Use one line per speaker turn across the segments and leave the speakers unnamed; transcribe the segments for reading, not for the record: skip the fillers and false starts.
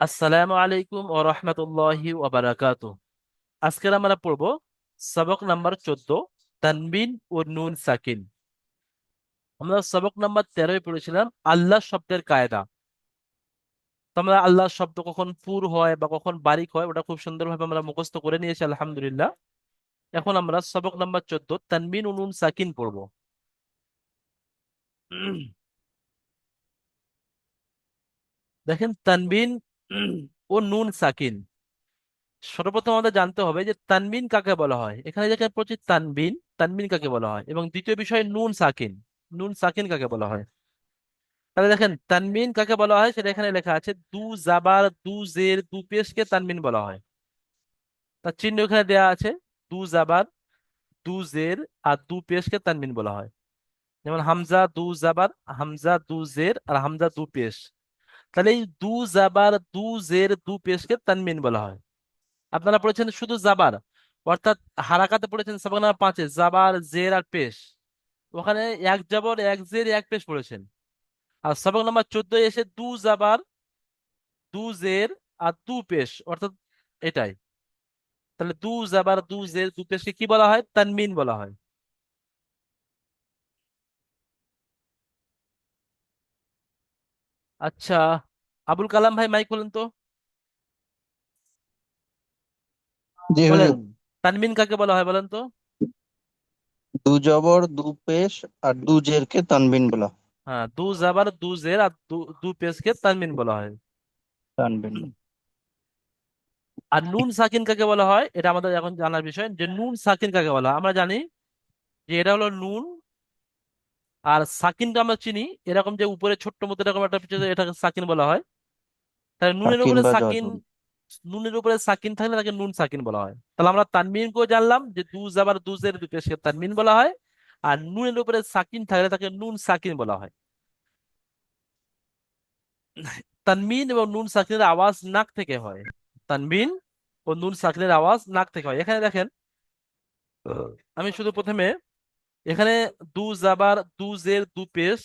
আসসালামু আলাইকুম ও রহমতুল্লাহি ওয়া বারাকাতুহু। আজকের আমরা পড়ব সবক নাম্বার 14, তানবিন ও নুন সাকিন। আমরা সবক নাম্বার 13 পড়েছিলাম আল্লাহ শব্দের কায়দা। তো আমরা আল্লাহ শব্দ কখন পুর হয় বা কখন বারিক হয় ওটা খুব সুন্দরভাবে আমরা মুখস্থ করে নিয়েছি আলহামদুলিল্লাহ। এখন আমরা সবক নাম্বার 14, তানবিন ও নুন সাকিন পড়ব। দেখেন, তানবিন ও নুন সাকিন। সর্বপ্রথম আমাদের জানতে হবে যে তানবিন কাকে বলা হয়। এখানে যেখানে পড়ছি তানবিন, তানবিন কাকে বলা হয়, এবং দ্বিতীয় বিষয় নুন সাকিন, নুন সাকিন কাকে বলা হয়। তাহলে দেখেন, তানবিন কাকে বলা হয় সেটা এখানে লেখা আছে, দু জাবার দু জের দু পেশকে তানবিন বলা হয়। তার চিহ্ন এখানে দেয়া আছে, দু জাবার দু জের আর দু পেশকে তানবিন বলা হয়। যেমন হামজা দু জাবার, হামজা দু জের আর হামজা দু পেশ। তাহলে এই দু জাবার দু জের দু পেশকে তানবিন বলা হয়। আপনারা পড়েছেন শুধু জাবার, অর্থাৎ হারাকাতে পড়েছেন সবক নাম্বার 5-এ জাবার জের আর পেশ। ওখানে এক জবর এক জের এক পেশ পড়েছেন। আর সবক নাম্বার 14 এসে দু জাবার দু জের আর দু পেশ, অর্থাৎ এটাই। তাহলে দু জাবার দু জের দু পেশকে কি বলা হয়? তানমিন বলা হয়। আচ্ছা, আবুল কালাম ভাই মাইক বলেন তো,
জি
বলেন
হুজুর।
তানমিন কাকে বলা হয় বলেন তো।
দু জবর দু পেশ আর দু জেরকে তানবিন বলা হয়।
হ্যাঁ, দু জাবার দু জের আর দু দু পেশকে তানমিন বলা হয়।
তানবিন।
আর নুন সাকিন কাকে বলা হয় এটা আমাদের এখন জানার বিষয়, যে নুন সাকিন কাকে বলা হয়। আমরা জানি যে এটা হলো নুন, আর সাকিনটা আমরা চিনি এরকম যে উপরে ছোট্ট মতো এরকম একটা কিছু, এটাকে সাকিন বলা হয়। তাহলে নুনের
সাকিন
উপরে
বা
সাকিন,
জজম।
নুনের উপরে সাকিন থাকলে তাকে নুন সাকিন বলা হয়। তাহলে আমরা তানমিনকেও জানলাম যে দু জাবার দু জের দুটো সে তানমিন বলা হয়। আর নুনের উপরে সাকিন থাকলে তাকে নুন সাকিন বলা হয়। তানমিন এবং নুন সাকিনের আওয়াজ নাক থেকে হয়। তানমিন ও নুন সাকিনের আওয়াজ নাক থেকে হয়। এখানে দেখেন, আমি শুধু প্রথমে এখানে দু জাবার দু জের দু পেশ,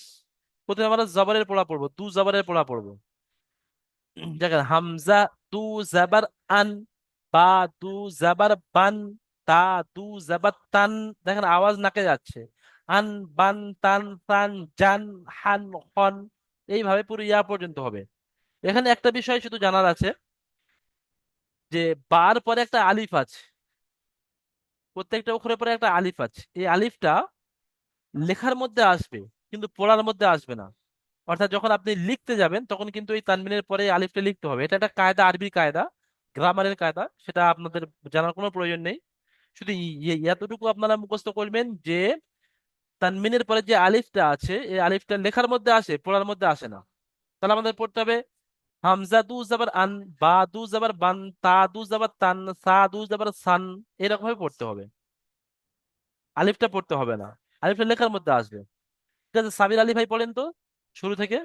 প্রথমে আমরা জবরের পড়া পড়বো, দু জবরের পড়া পড়বো। দেখেন, হামজা দু জাবার আন, বা দু জাবার বান, তা দু জাবার তান। দেখেন আওয়াজ নাকে যাচ্ছে, আন বান তান তান জান হান হন, এইভাবে পুরো ইয়া পর্যন্ত হবে। এখানে একটা বিষয় শুধু জানার আছে, যে বার পরে একটা আলিফ আছে, প্রত্যেকটা অক্ষরের পরে একটা আলিফ আছে। এই আলিফটা লেখার মধ্যে আসবে কিন্তু পড়ার মধ্যে আসবে না। অর্থাৎ যখন আপনি লিখতে যাবেন তখন কিন্তু এই তানবিনের পরে এই আলিফটা লিখতে হবে। এটা একটা কায়দা, আরবি কায়দা, গ্রামারের কায়দা, সেটা আপনাদের জানার কোনো প্রয়োজন নেই। শুধু এতটুকু আপনারা মুখস্থ করবেন যে তানবিনের পরে যে আলিফটা আছে এই আলিফটা লেখার মধ্যে আসে, পড়ার মধ্যে আসে না। তাহলে আমাদের পড়তে হবে হামজা দু জাবার আন, বা দু জাবার বান, তা দু জাবার তান, সা দু জাবার সান, এরকম ভাবে পড়তে হবে। আলিফটা পড়তে হবে না, আলিফটা লেখার মধ্যে আসবে। ঠিক আছে, সাবির আলী ভাই পড়েন তো শুরু থেকে,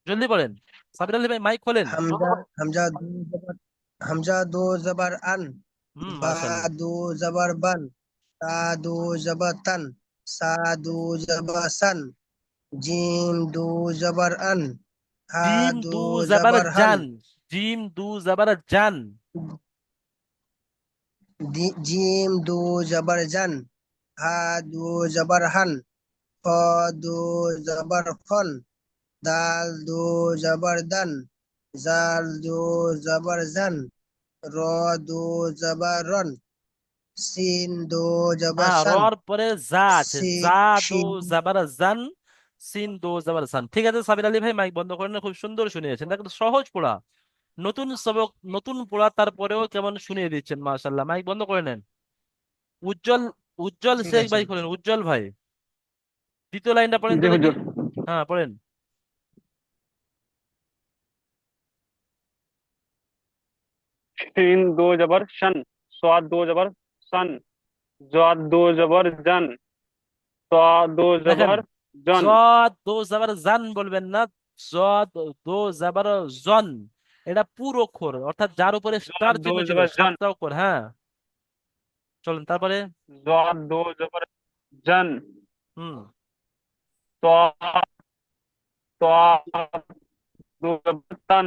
জলদি পড়েন। সাবির আলী ভাই মাইক খোলেন।
হামজা হামজা দু জবর হামজা দু জবর আন,
হুম,
বা
মাশাল্লাহ।
দু জবর বান, তা দু জবর তান, সা দু জবর সান, জিম দু জবর আন, হা
জিম
দু
দু জাবার
জবর হান,
জান, জিম দু জাবার জান।
জিম দু জবর জান, হা দু জবর হান, খ দু জবর খন, দাল দু জবর দান, জাল দু জবর জান, র দু জবর রন, সিন দু জবর
হ্যাঁ,
সান,
রর পরে যা আছে, যা দু
শিন।
জাবার জান, সিন দু জাবার সান। ঠিক আছে সাবির আলী ভাই মাইক বন্ধ করেন, খুব সুন্দর শুনিয়েছেন, দেখেন সহজ পড়া, নতুন সবক, নতুন পড়া, তারপরেও কেমন শুনিয়ে দিচ্ছেন মাশাল্লাহ। মাইক বন্ধ করে নেন। উজ্জ্বল, উজ্জ্বল
ঠিক
শেখ
আছে।
ভাই করেন, উজ্জ্বল ভাই দ্বিতীয় লাইনটা পড়েন
জি
তো দেখি।
হুজুর।
হ্যাঁ পড়েন।
শিন দো জবর शन, स्वाद दो जबर सन, जाद दो जबर जन, तो दो
দেখেন,
जबर जन।
জদ দো জাবার জান বলবেন না, জদ দো জাবার জন। এটা পুরো অক্ষর, অর্থাৎ যার উপরে স্টার
जाद दो
চিহ্ন ছিল,
जबर जन,
7টা অক্ষর। হ্যাঁ, চলেন তারপরে।
जाद दो जबर जन,
হুম।
तो तो दो जबर तन,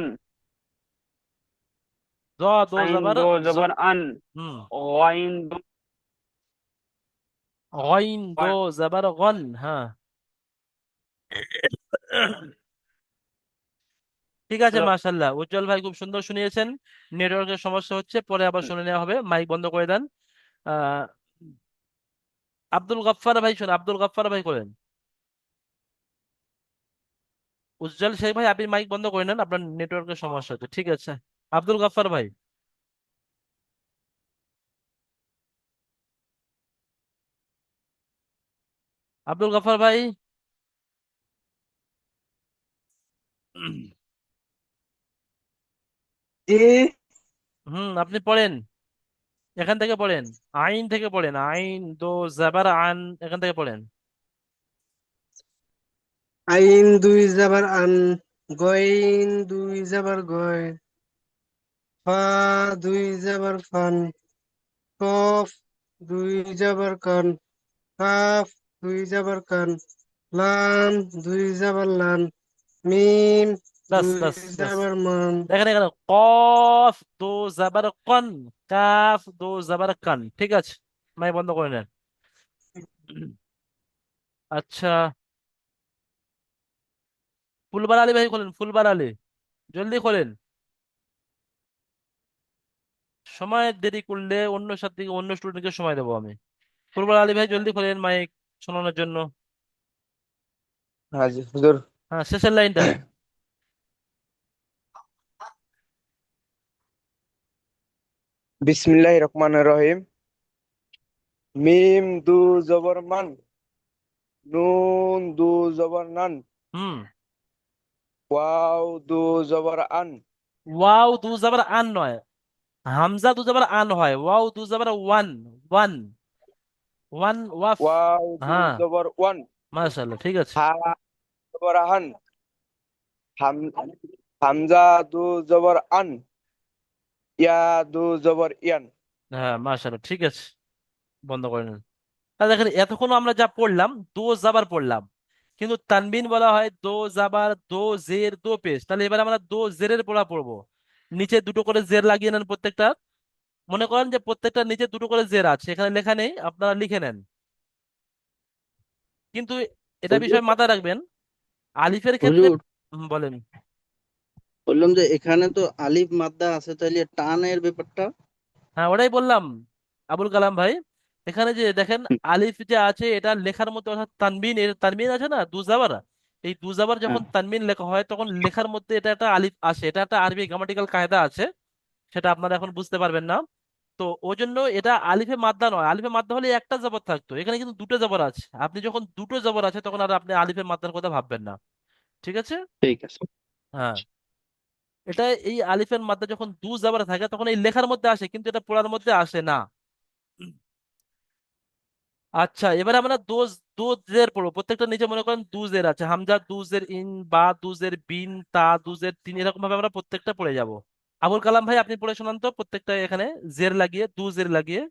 दो
आइन
जबर
दो
ज।
जबर अन,
हम्म।
गाइन दो
गइन दो
गन,
जबर गन, हाँ। ঠিক আছে, মাশাল্লাহ, উজ্জ্বল ভাই খুব সুন্দর শুনিয়েছেন। নেটওয়ার্কের সমস্যা হচ্ছে, পরে আবার শুনে নেওয়া হবে, মাইক বন্ধ করে দেন। আহ আব্দুল গাফফার ভাই শোন, আব্দুল গাফফার ভাই করেন। উজ্জ্বল শেখ ভাই, আপনি মাইক বন্ধ করে নেন, আপনার নেটওয়ার্কের সমস্যা হচ্ছে, ঠিক আছে। আব্দুল গাফফার ভাই। আব্দুল গাফফার ভাই।
জি।
আপনি পড়েন, এখান থেকে পড়েন, আইন থেকে পড়েন, আইন দো জাবার আন, এখান থেকে পড়েন।
আইন দুই যাবার আন, গইন দুই যাবার গয়, ফা দুই যাবার ফান, কফ দুই যাবার কান, কাফ দুই যাবার কান, লাম দুই যাবার লান, মিম
বাস
দুই
বাস বাস।
যাবার মান।
দেখেন এখানে কফ দো জাবার কন, কাফ দো জাবার কান, ঠিক আছে, মাইক বন্ধ করে নেন। আচ্ছা, ফুলবার আলী ভাই খোলেন, ফুলবার আলী, জলদি খোলেন। সময় দেরি করলে অন্য সাথে, অন্য স্টুডেন্টকে সময় দেবো আমি। ফুলবার আলী ভাই জলদি খোলেন মাইক শোনানোর জন্য।
हाँ जी हुजूर।
হ্যাঁ, শেষের লাইনটা।
बिस्मिल्लाहिर रहमानिर रहीम। মিম দু জবর মান, নুন দু জবর নান,
হুম।
ওয়াও দু জবর আন,
ওয়াও দু জাবার আন নয়, হামজা দু জাবার আন হয়, ওয়াও দু জাবার ওয়ান, ওয়ান, ওয়ান ওয়াফ।
ওয়াও দু
হ্যাঁ,
জবর ওয়ান,
মাশাআল্লাহ, ঠিক আছে।
হা জবর হান, হাম হামজা দু জবর আন, ইয়া দু জবর ইয়ান।
হ্যাঁ, মাশাআল্লাহ, ঠিক আছে, বন্ধ করে নিন। তাহলে দেখেন এতক্ষণ আমরা যা পড়লাম, দো জাবার পড়লাম, কিন্তু তানবিন বলা হয় দো জাবার দো জের দো পেশ। তাহলে এবার আমরা দো জেরের পড়া পড়বো। নিচে দুটো করে জের লাগিয়ে নেন প্রত্যেকটা। মনে করেন যে প্রত্যেকটা নিচে দুটো করে জের আছে, এখানে লেখা নেই, আপনারা লিখে নেন। কিন্তু এটা
হুজুর
বিষয় মাথায় রাখবেন, আলিফের ক্ষেত্রে।
হুজুর
বলেন।
বললাম যে এখানে তো আলিফ মাদ্দা আছে, তাইলে টানের ব্যাপারটা।
হ্যাঁ, ওটাই বললাম আবুল কালাম ভাই। এখানে যে দেখেন,
হুম,
আলিফ যে আছে এটা লেখার মধ্যে, অর্থাৎ তানবিন, এর তানবিন আছে না দুজাবার, এই দুজাবার
হ্যাঁ,
যখন তানবিন লেখা হয় তখন লেখার মধ্যে এটা একটা আলিফ আসে, এটা একটা আরবি গ্রামাটিক্যাল কায়দা আছে, সেটা আপনারা এখন বুঝতে পারবেন না। তো ওই জন্য এটা আলিফে মাদ্দা নয়, আলিফে মাদ্দা হলে একটা জবর থাকতো, এখানে কিন্তু দুটো জবর আছে, আপনি যখন দুটো জবর আছে তখন আর আপনি আলিফে মাদ্দার কথা ভাববেন না, ঠিক আছে।
ঠিক আছে।
হ্যাঁ, এটা এই আলিফের মাদ্দা যখন দু জবর থাকে তখন এই লেখার মধ্যে আসে, কিন্তু এটা পড়ার মধ্যে আসে না। আচ্ছা, এবারে আমরা দোজের পড়বো, প্রত্যেকটা নিচে মনে করেন দুজের আছে, হামজা দুজের ইন, বা দুজের বিন, তা দুজের তিন, এরকম ভাবে আমরা প্রত্যেকটা পড়ে যাব। আবুল কালাম ভাই, আপনি পড়ে শোনান তো প্রত্যেকটা, এখানে জের লাগিয়ে, দুজের লাগিয়ে।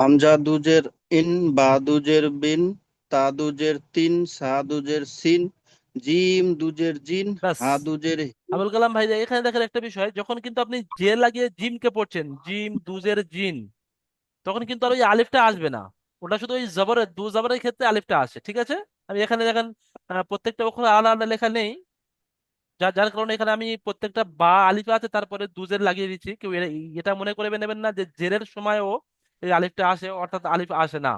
হামজা দুজের ইন, বা দুজের বিন, তা দুজের তিন, সা দুজের সিন, জিম দুজের জিন,
ব্যাস।
হা দুজের হি।
আবুল কালাম ভাই, এখানে দেখেন একটা বিষয়, যখন কিন্তু আপনি জের লাগিয়ে জিমকে পড়ছেন, জিম দুজের জিন, তখন কিন্তু আর ওই আলিফটা আসবে না, ওটা শুধু ওই জবরের দু জবরের ক্ষেত্রে আলিফটা আসে, ঠিক আছে। আমি এখানে দেখেন, প্রত্যেকটা ওখানে আলাদা আলাদা লেখা নেই, যার যার কারণে এখানে আমি প্রত্যেকটা বা আলিফ আছে তারপরে দুজের লাগিয়ে দিচ্ছি, কেউ এটা মনে করে নেবেন না যে জেরের সময়ও এই আলিফটা আসে, অর্থাৎ আলিফ আসে না।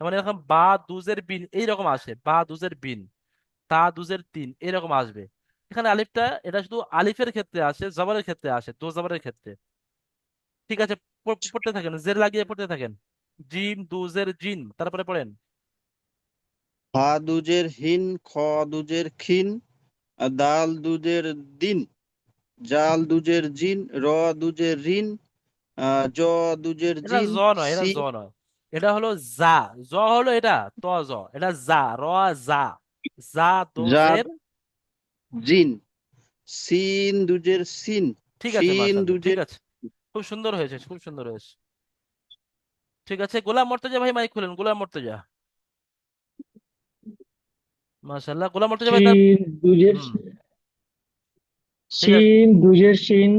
মানে এরকম বা দুজের বিন এইরকম আসে, বা দুজের বিন, তা দুজের তিন এরকম আসবে। এখানে আলিফটা, এটা শুধু আলিফের ক্ষেত্রে আসে, জবরের ক্ষেত্রে আসে, দো জবরের ক্ষেত্রে, ঠিক আছে। পড়তে থাকেন, জের লাগিয়ে পড়তে থাকেন, জিম দুজের জিন, তারপরে পড়েন।
হা দুজের হিন, খ দুজের খিন, দাল দুজের দিন, জাল দুজের জিন, র দুজের রিন, জ দুজের
এটা
জিন,
জ নয়, এটা
সি
জ নয়, এটা হলো জা। জ হলো এটা, ত জ, এটা জা, র জা, জা
জার
দোজের।
জিন, সিন দুজের সিন,
ঠিক আছে,
শিন
মাশাআল্লাহ, ঠিক
দুজের।
আছে, খুব সুন্দর হয়েছে, খুব সুন্দর হয়েছে। ঠিক আছে, গোলাম মর্তজা ভাই মাইক খুলেন, গোলাম মর্তজা। মাশাআল্লাহ। গোলাম মর্তুজা ভাই তার
শিন দুজের
হুম ঠিক আছে।
শিন দুজের শিন,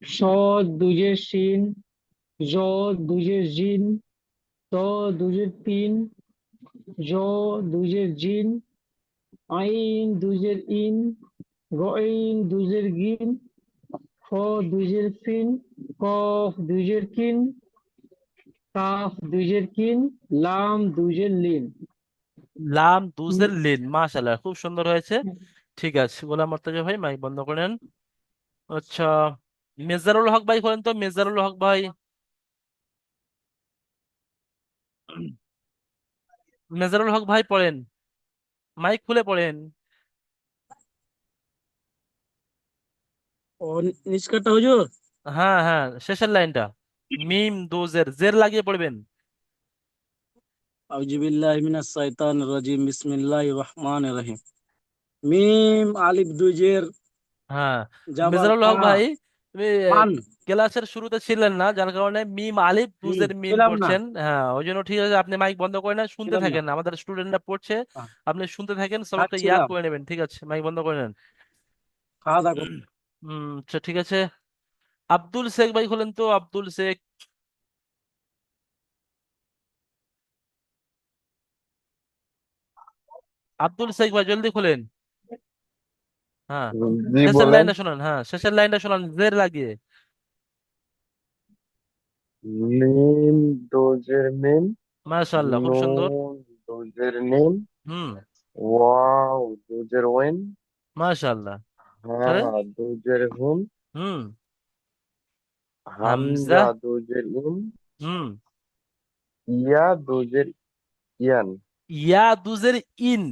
স দুজের শিন, জ দুজের জিন, ত দুজের তিন, জ দুজের জিন, আইন দুজের ইন, গইন দুজের গিন, খ দুজের ফিন, কফ দুজের কিন, কাফ দুজের কিন, লাম দুজের লিন।
লাম দুজের লিন, মাশাআল্লাহ, খুব সুন্দর হয়েছে। ঠিক আছে, গোলাম মর্তুজা ভাই মাইক বন্ধ করেন। আচ্ছা, মেজারুল হক ভাই করেন তো, মেজারুল হক ভাই। মেজারুল হক ভাই পড়েন, মাইক খুলে পড়েন।
ও নিষ্কারটা হুজুর।
হ্যাঁ হ্যাঁ, শেষের লাইনটা মিম দোজের, জের লাগিয়ে পড়বেন।
আউযুবিল্লাহি মিনাশ শাইতানির রাজিম, বিসমিল্লাহির রহমানির রহিম। মিম আলিফ দুই জের,
হ্যাঁ,
জাবার
মেজারুল
পা,
হক ভাই তুমি
পান।
ক্লাসের শুরুতে ছিলেন না, যার কারণে মিম আলিফ দুজের মিম
ছিলাম না,
পড়ছেন। হ্যাঁ, ওই জন্য ঠিক আছে, আপনি মাইক বন্ধ করে না, শুনতে
ছিলাম না।
থাকেন, আমাদের স্টুডেন্টরা পড়ছে,
আহ,
আপনি শুনতে থাকেন, সবকটা ইয়াদ
খাচ্ছিলাম,
করে নেবেন। ঠিক আছে, মাইক বন্ধ করে নেন।
খাওয়া দাওয়া করছি।
আচ্ছা ঠিক আছে। আব্দুল শেখ ভাই খোলেন তো, আব্দুল শেখ। আব্দুল শেখ ভাই জলদি খোলেন। হ্যাঁ,
জি
শেষের
বলেন।
লাইনটা শোনান, হ্যাঁ শেষের লাইনটা শোনান জের লাগিয়ে।
মিম ডোজের মিম,
মাশাআল্লাহ, খুব সুন্দর।
নুন ডোজের নিম,
হুম,
ওয়াও ডোজের ওয়েন,
মাশাআল্লাহ।
হা
তাহলে
ডোজের হুম,
হুম, হামজা,
হামজা ডোজের ইম,
হুম,
ইয়া ডোজের ইয়ান,
ইয়া দুজের ইন,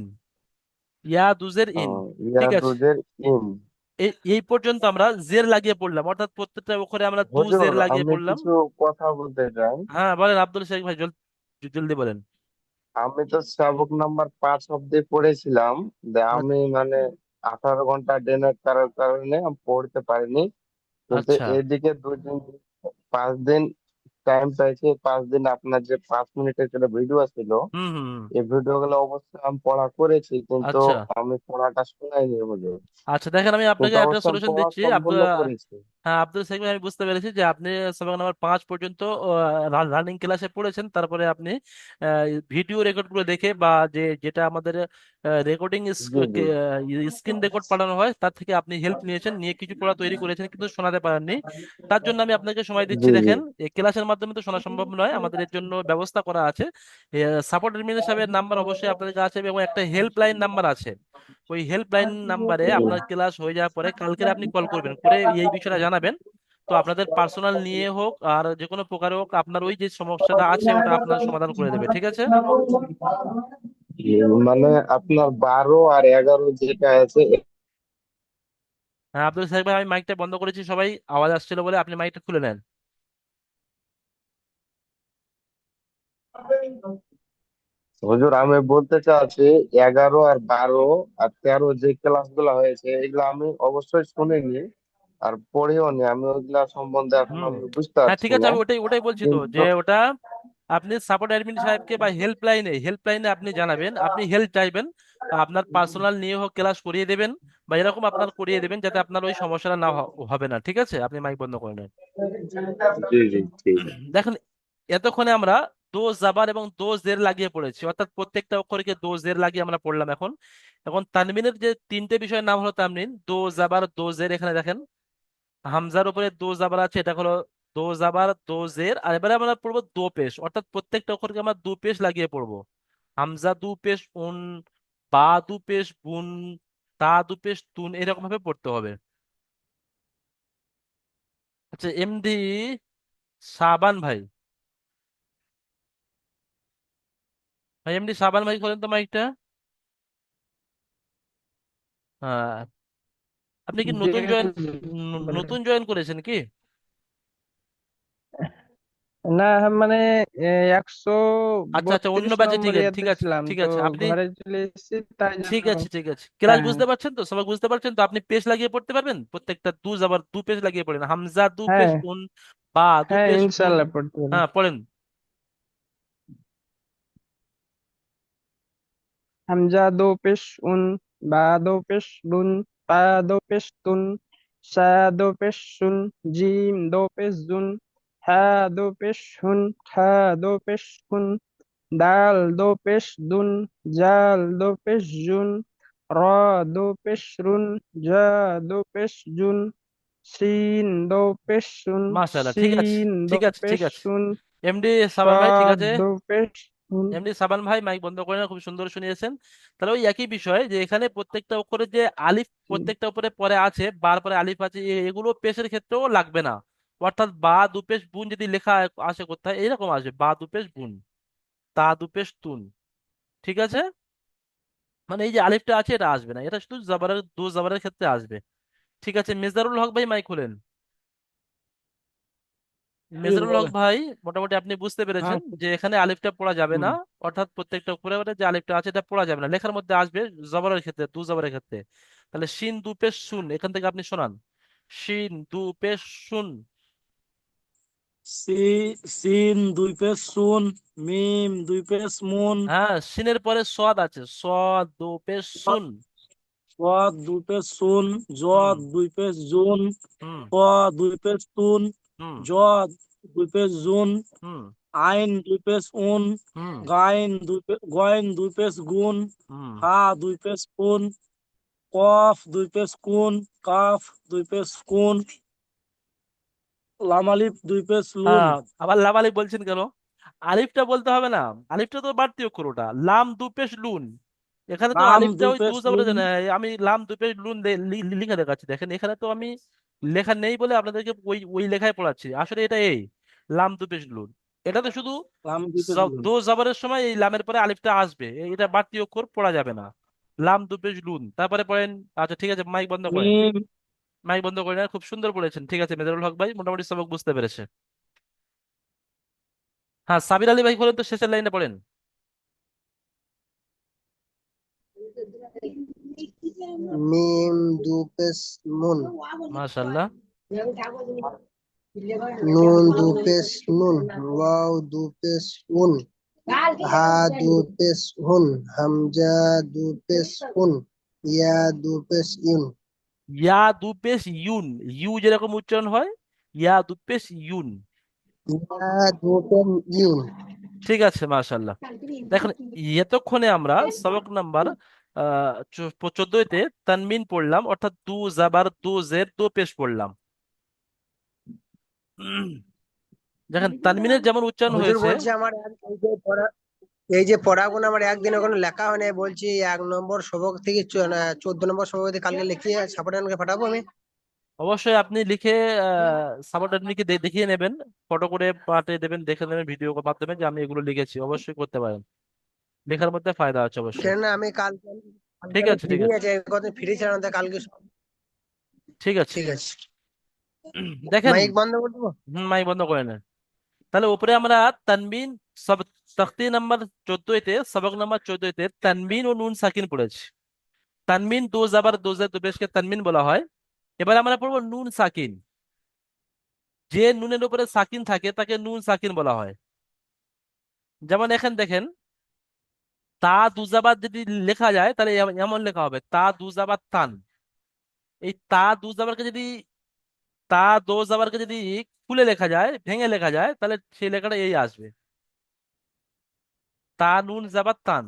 ইয়া দুজের ইন।
ইয়া
ঠিক আছে,
ডোজের ইম।
এই এই পর্যন্ত আমরা জের লাগিয়ে পড়লাম, অর্থাৎ প্রত্যেকটা অক্ষরে আমরা দু
হুজুর
জের লাগিয়ে
আমি
পড়লাম।
কিছু কথা বলতে চাই।
হ্যাঁ বলেন আব্দুল শেখ ভাই, জলদি বলেন।
আমি তো সবক নাম্বার 5 অব্দি পড়েছিলাম,
আ-
আমি মানে 18 ঘন্টা ডেনের কারণে আমি পড়তে পারিনি। কিন্তু
আচ্ছা,
এদিকে 2 দিন 5 দিন টাইম পাইছি, 5 দিন আপনার যে 5 মিনিটের যেটা ভিডিও ছিল,
হুম হুম হুম,
এই ভিডিও গুলো অবশ্যই আমি পড়া করেছি, কিন্তু
আচ্ছা
আমি পড়াটা শোনাইনি হুজুর।
আচ্ছা, দেখেন আমি আপনাকে
কিন্তু
একটা
অবশ্যই আমি
সলিউশন
পড়া
দিচ্ছি।
সম্পূর্ণ করেছি।
হ্যাঁ আব্দুল সাইদ ভাই, আমি বুঝতে পেরেছি যে আপনি সবক নাম্বার 5 পর্যন্ত রানিং ক্লাসে পড়েছেন, তারপরে আপনি ভিডিও রেকর্ড গুলো দেখে বা যেটা আমাদের রেকর্ডিং
জি জি
স্ক্রিন রেকর্ড পাঠানো হয়, তার থেকে আপনি হেল্প নিয়েছেন, নিয়ে কিছু পড়া তৈরি করেছেন, কিন্তু শোনাতে পারেননি। তার জন্য আমি আপনাকে সময় দিচ্ছি।
জি জি
দেখেন, এই ক্লাসের মাধ্যমে তো শোনা সম্ভব নয়, আমাদের এর জন্য ব্যবস্থা করা আছে। সাপোর্ট এডমিন সাহেবের নাম্বার অবশ্যই আপনাদের কাছে আছে, এবং একটা হেল্পলাইন নাম্বার আছে। ওই হেল্পলাইন নাম্বারে আপনার ক্লাস হয়ে যাওয়ার পরে কালকে আপনি কল করবেন, করে এই বিষয়টা জানাবেন। তো আপনাদের পার্সোনাল নিয়ে হোক আর যে কোনো প্রকারে হোক, আপনার ওই যে সমস্যাটা আছে ওটা আপনার সমাধান করে দেবে। ঠিক আছে।
জি। মানে আপনার 12 আর 11 যেটা আছে।
হ্যাঁ আব্দুল সাহেব ভাই, আমি মাইকটা বন্ধ করেছি, সবাই আওয়াজ আসছিল বলে আপনি মাইকটা খুলে নেন।
হুজুর আমি বলতে চাচ্ছি, 11 আর 12 আর 13 যে ক্লাস গুলো হয়েছে এগুলো আমি অবশ্যই শুনিনি আর পড়েও নি, আমি ওইগুলা সম্বন্ধে এখন
হুম,
আমি বুঝতে
হ্যাঁ
পারছি
ঠিক আছে,
না।
আমি ওটাই ওটাই বলছি তো, যে
কিন্তু
ওটা আপনি সাপোর্ট অ্যাডমিন সাহেবকে বা হেল্পলাইনে আপনি জানাবেন, আপনি হেল্প চাইবেন, আপনার পার্সোনাল নিয়ে হোক ক্লাস করিয়ে দেবেন, বা এরকম আপনার করিয়ে দেবেন, যাতে আপনার ওই সমস্যাটা না হবে না। ঠিক আছে, আপনি মাইক বন্ধ করে নেন।
জি জি ঠিক আছে।
দেখেন, এতক্ষণে আমরা দো জাবার এবং দো জের লাগিয়ে পড়েছি, অর্থাৎ প্রত্যেকটা অক্ষরকে দো জের লাগিয়ে আমরা পড়লাম। এখন এখন তানবিনের যে তিনটে বিষয়ের নাম হলো তানবিন, দো জাবার দো জের। এখানে দেখেন হামজার উপরে দো জাবার আছে, এটা হলো দো জাবার দো জের। আর এবারে আমরা পড়বো দো পেশ, অর্থাৎ প্রত্যেকটা অক্ষরকে আমরা দু পেশ লাগিয়ে পড়বো। হামজা দু পেশ উন, বা দু পেশ বুন, তা দু পেশ তুন, এরকম ভাবে পড়তে হবে। আচ্ছা, এমডি সাবান ভাই, এমডি সাবান ভাই খোলেন তো মাইকটা। হ্যাঁ, আপনি কি
জি, বলেন।
নতুন জয়েন করেছেন কি?
না, মানে এ, একশো
আচ্ছা আচ্ছা, অন্য
32
ব্যাচে, ঠিক
নম্বর
আছে
ইয়াতে
ঠিক আছে
ছিলাম
ঠিক
তো,
আছে, আপনি
ঘরে চলে এসেছি তাই
ঠিক
জন্য।
আছে ঠিক আছে, ক্লাস
হ্যাঁ,
বুঝতে পারছেন তো, সবাই বুঝতে পারছেন তো? আপনি পেশ লাগিয়ে পড়তে পারবেন, প্রত্যেকটা দু আবার দু পেশ লাগিয়ে পড়েন। হামজা দু পেশ
হ্যাঁ,
উন, বা দু
হ্যাঁ,
পেশ বুন।
ইনশাল্লাহ পড়তে পারি।
হ্যাঁ পড়েন।
হামজা দো পেশ উন, বা দো পেশ বুন, তা দো পেশ তুন, সা দো পেশ সুন, জিম দো পেশ জুন, হা দো পেশ হুন, খা দো পেশ হুন, দাল দো পেশ দুন, জাল দো পেশ জুন, র দো পেশ রুন, জা দো পেশ জুন, সিন দো পেশ সুন,
মাশাআল্লাহ, ঠিক আছে,
সিন দো
ঠিক আছে,
পেশ
ঠিক আছে।
সুন,
এমডি সাবান ভাই, ঠিক
সাদ
আছে।
দো পেশ সুন।
এমডি সাবান ভাই মাইক বন্ধ করে না, খুব সুন্দর শুনিয়েছেন। তাহলে ওই একই বিষয় যে এখানে প্রত্যেকটা অক্ষরে যে আলিফ প্রত্যেকটা উপরে পরে আছে, বার পরে আলিফ আছে, এগুলো পেশের ক্ষেত্রেও লাগবে না। অর্থাৎ বা দুপেশ বুন যদি লেখা আসে কোথায়, এরকম আসবে বা দুপেশ বুন, তা দুপেশ তুন, ঠিক আছে। মানে এই যে আলিফটা আছে এটা আসবে না, এটা শুধু জাবারের দু জাবারের ক্ষেত্রে আসবে। ঠিক আছে, মেজদারুল হক ভাই মাইক খুলেন।
জি
মেজরুল হক
বলেন।
ভাই, মোটামুটি আপনি বুঝতে
হ্যাঁ।
পেরেছেন যে এখানে আলিফটা পড়া যাবে না।
হুম।
অর্থাৎ প্রত্যেকটা উপরে যে আলিফটা আছে এটা পড়া যাবে না, লেখার মধ্যে আসবে জবরের ক্ষেত্রে, দু জবরের ক্ষেত্রে। তাহলে শিন দু পেশ শুন, এখান থেকে আপনি শোনান, শিন দু পেশ শুন।
সি সিন দুই পেশ সুন, মিম দুই পেশ মুন,
হ্যাঁ, শিনের পরে সোয়াদ আছে, সোয়াদ দু পেশ শুন।
ওয়াদ দুই পেশ সুন,
হুম,
জদ দুই পেশ জুন,
হুম,
ক দুই পেশ তুন,
হুম,
জদ দুই পেশ জুন,
হুম,
আইন দুই পেশ উন,
হুম,
গয়েন দুই পেশ গুন,
হুম।
হা দুই পেশ কুন, কফ দুই পেশ কুন, কাফ দুই পেশ কুন, লামালিপ দুই পেশ লুন।
হ্যাঁ, আবার লাম আলিফ বলছেন কেন? আলিফটা বলতে হবে না, আলিফটা তো বাড়তি অক্ষর, ওটা লাম দু পেশ লুন। এখানে তো
লাম
আলিফটা
দুই
ওই দু
পেশ
জবরে
লুন,
আমি লাম দু পেশ লুন লিখে দেখাচ্ছি, দেখেন এখানে তো আমি লেখা নেই বলে আপনাদেরকে ওই ওই লেখায় পড়াচ্ছি, আসলে এটা এই লাম দু পেশ লুন। এটা তো শুধু
লাম দুই পেশ লুন।
দো জবরের সময় এই লামের পরে আলিফটা আসবে, এটা বাড়তি অক্ষর পড়া যাবে না। লাম দু পেশ লুন, তারপরে পড়েন। আচ্ছা ঠিক আছে, মাইক বন্ধ করেন।
মিম
মাইক বন্ধ করেন, খুব সুন্দর পড়েছেন, ঠিক আছে। মেজরুল হক ভাই মোটামুটি সবক বুঝতে পেরেছে। হ্যাঁ, সাবির আলী ভাই বলেন তো, শেষের লাইনে পড়েন।
মিম দু পেশ মুন,
মাশাল্লাহ।
নুন দু পেশ নুন, ওয়াও দু পেশ উন, হা দু পেশ হুন, হামজা দু পেশ উন, ইয়া দু পেশ ইউন।
ইয়া দু পেশ ইউন, ইউ যেরকম উচ্চারণ হয়, ইয়া দু পেশ ইউন।
ইয়া দু পেশ ইউন।
ঠিক আছে, মাশাল্লাহ। দেখুন, এতক্ষণে আমরা সবক নাম্বার 14-তে তানমিন পড়লাম, অর্থাৎ দু জাবার দু জের দু পেশ পড়লাম। দেখেন তানমিনের যেমন উচ্চারণ
হুজুর
হয়েছে।
বলছে আমার এই যে পড়াগুলো আমার একদিনে কোনো লেখা হয় না, বলছি 1 নম্বর সবক থেকে 14 নম্বর সবক থেকে কালকে লিখিয়ে ছাপাটানকে পাঠাবো আমি।
অবশ্যই আপনি লিখে সাপোর্ট অ্যাডমিনকে দেখিয়ে নেবেন, ফটো করে পাঠিয়ে দেবেন, দেখে নেবেন ভিডিও মাধ্যমে যে আমি এগুলো লিখেছি, অবশ্যই করতে পারেন, লেখার মধ্যে ফায়দা আছে অবশ্যই।
কেননা আমি কালকে কালকে
ঠিক
আমি
আছে,
ফ্রি
ঠিক আছে,
আছে, কত ফ্রি ছিলাম না, কালকে
ঠিক আছে।
ঠিক আছে।
দেখেন,
মাইক বন্ধ করে দেবো।
মাইক বন্ধ করে নেন। তাহলে উপরে আমরা তানবিন সব তখতি নাম্বার 14-তে, সবক নাম্বার 14-তে তানবিন ও নুন সাকিন পড়েছি। তানবিন দো জাবার দো জের দো পেশকে তানবিন বলা হয়। এবার আমরা পড়বো নুন সাকিন। যে নুনের উপরে সাকিন থাকে তাকে নুন সাকিন বলা হয়। যেমন এখানে দেখেন, তা দুজাবার যদি লেখা যায় তাহলে এমন লেখা হবে, তা দুজাবার তান। এই তা দুজাবারকে যদি, তা দো জাবারকে যদি খুলে লেখা যায়, ভেঙে লেখা যায়, তাহলে সেই লেখাটা এই আসবে, তা নুন জাবার তান।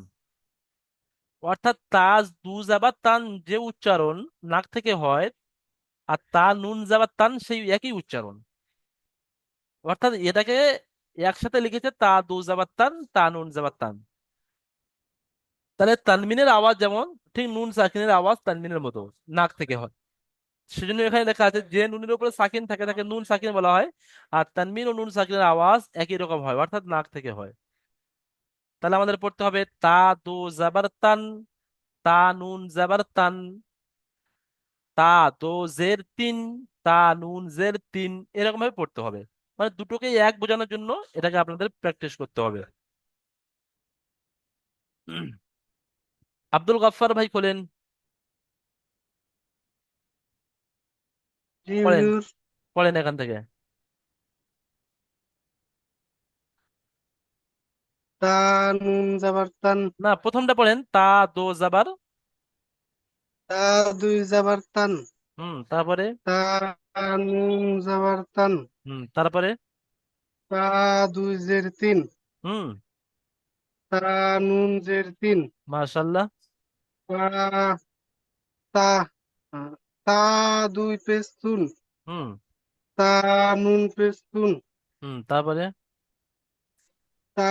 অর্থাৎ তাজ দু জাবার তান যে উচ্চারণ নাক থেকে হয়, আর তা নুন জাবার তান সেই একই উচ্চারণ। অর্থাৎ এটাকে একসাথে লিখেছে, তা দু জাবার তান, তা নুন জাবার তান। তাহলে তানমিনের আওয়াজ যেমন, ঠিক নুন সাকিনের আওয়াজ তানমিনের মতো নাক থেকে হয়। সেজন্য এখানে লেখা আছে যে নুনের উপরে সাকিন থাকে তাকে নুন সাকিন বলা হয়। আর তানমিন ও নুন সাকিনের আওয়াজ একই রকম হয়, অর্থাৎ নাক থেকে হয়। তাহলে আমাদের পড়তে হবে তা দু জাবার তান, তা নুন জাবার তান, তা দো জের তিন, তা নুন জের তিন, এরকম ভাবে পড়তে হবে। মানে দুটোকে এক বোঝানোর জন্য এটাকে আপনাদের প্র্যাকটিস করতে হবে। আব্দুল গাফফার ভাই খোলেন,
জি
পড়েন,
হুজুর।
পড়েন এখান থেকে।
তা নুন জাবার তান,
না, প্রথমটা পড়েন, তা দো জাবার।
তা দুই জাবার তান,
তারপরে।
তা নুন জাবার তান,
তারপরে।
তা দুই জের তিন,
হুম।
তা নুন জের তিন,
মাশাল্লাহ।
তা তা তা দুই পেশ তুন,
হুম।
তা নুন পেশ তুন,
তারপরে।
তা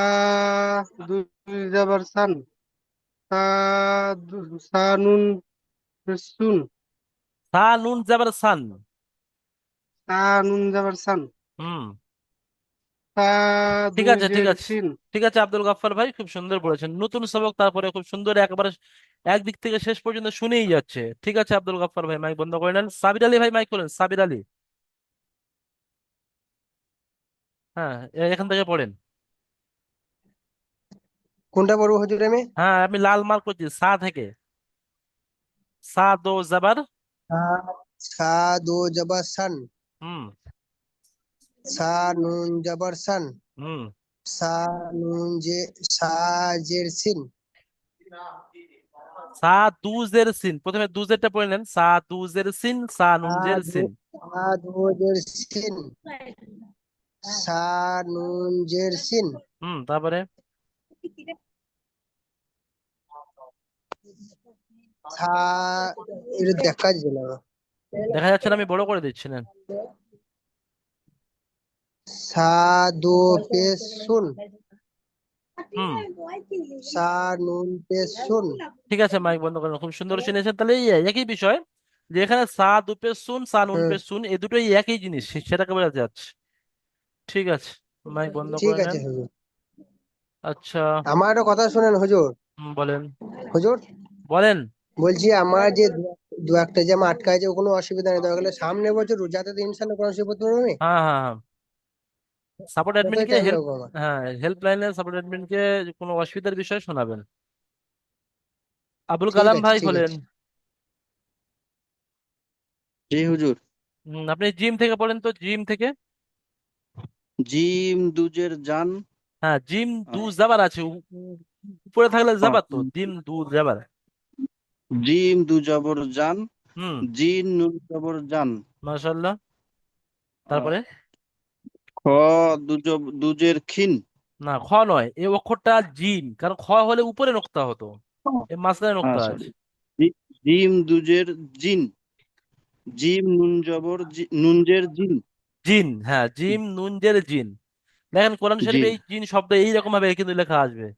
দুই জাবার সান, তা সা নুন পেশ সুন,
সা নুন জাবার সান।
তা নুন জাবার সান,
হুম।
তা
ঠিক
দুই
আছে, ঠিক
জের
আছে।
সিন।
ঠিক আছে আব্দুল গাফফার ভাই, খুব সুন্দর বলেছেন, নতুন সবক, তারপরে খুব সুন্দর একবারে একদিক থেকে শেষ পর্যন্ত শুনেই যাচ্ছে। ঠিক আছে আব্দুল গাফফার ভাই, মাইক বন্ধ করে নেন। সাবির আলী ভাই মাইক করেন, সাবির আলী। হ্যাঁ, এখান থেকে পড়েন।
কোনটা পড়বো হুজুর আমি?
হ্যাঁ, আমি লাল মার্ক করছি, সা থেকে। সা দো জাবার।
সা, সা দো জবর সান,
হুম।
সা নুন জবর সান,
হুম।
সা নুন জে, সা জের সিন,
সা দুজের সিন, প্রথমে দুজেরটা পড়ে নেন, সা দুজের সিন, সা
সা
নুনজের
দো,
সিন।
সা দো জের সিন, সা নুন জের সিন,
তারপরে।
সা, এটা দেখা যাচ্ছে না।
দেখা যাচ্ছে না, আমি বড় করে দিচ্ছি না।
সা দো পেশ শুন,
হুম।
সা নুন পেশ শুন।
ঠিক আছে, মাইক বন্ধ করেন, খুব সুন্দর শুনেছেন। তাহলে এই একই বিষয়, যে এখানে সা দুপে শুন, সা নুন
হুম,
পে শুন, এই দুটোই একই জিনিস, সেটাকে বোঝাতে যাচ্ছে। ঠিক আছে, মাইক বন্ধ
ঠিক
করে
আছে
নেন।
হুজুর।
আচ্ছা।
আমার একটা কথা শুনেন হুজুর।
বলেন।
হুজুর
বলেন।
বলছি, আমার যে দু একটা যে আমার আটকায়, যে কোনো অসুবিধা নেই, দরকার হলে সামনে বছর যাতে ইনশাল্লাহ কোনো অসুবিধা পড়বে না।
হ্যাঁ, হ্যাঁ, হ্যাঁ। সাপোর্ট
যতই
অ্যাডমিনকে
টাইম
হেল্প,
লাগবে আমার।
হ্যাঁ, হেল্পলাইনে সাপোর্ট অ্যাডমিনকে কোনো অসুবিধার বিষয় শোনাবেন। আবুল
ঠিক
কালাম
আছে,
ভাই
ঠিক
বলেন।
আছে।
জি হুজুর।
আপনি জিম থেকে পড়েন তো, জিম থেকে।
জিম দুজের জান।
হ্যাঁ, জিম দু
আহ,
জাবার আছে, উপরে থাকলে
আহ,
জাবার, তো জিম দু জাবার।
জিম দু জবর জান,
হুম।
জিন নুন জবর জান।
মাশাল্লাহ।
আহ,
তারপরে।
খ দুজের খিন।
না, খ নয়, এই অক্ষরটা জিম, কারণ খ হলে উপরে নোক্তা হতো, এর মাঝখানে নোক্তা
আচ্ছা,
আছে।
জিম দুজের জিন, জিম নুন জবর নুনজের জিন।
জিন, হ্যাঁ, জিম নুন জের জিন। দেখেন কোরআন শরীফে
জিন।
এই জিন শব্দ এইরকম ভাবে কিন্তু লেখা আসবে।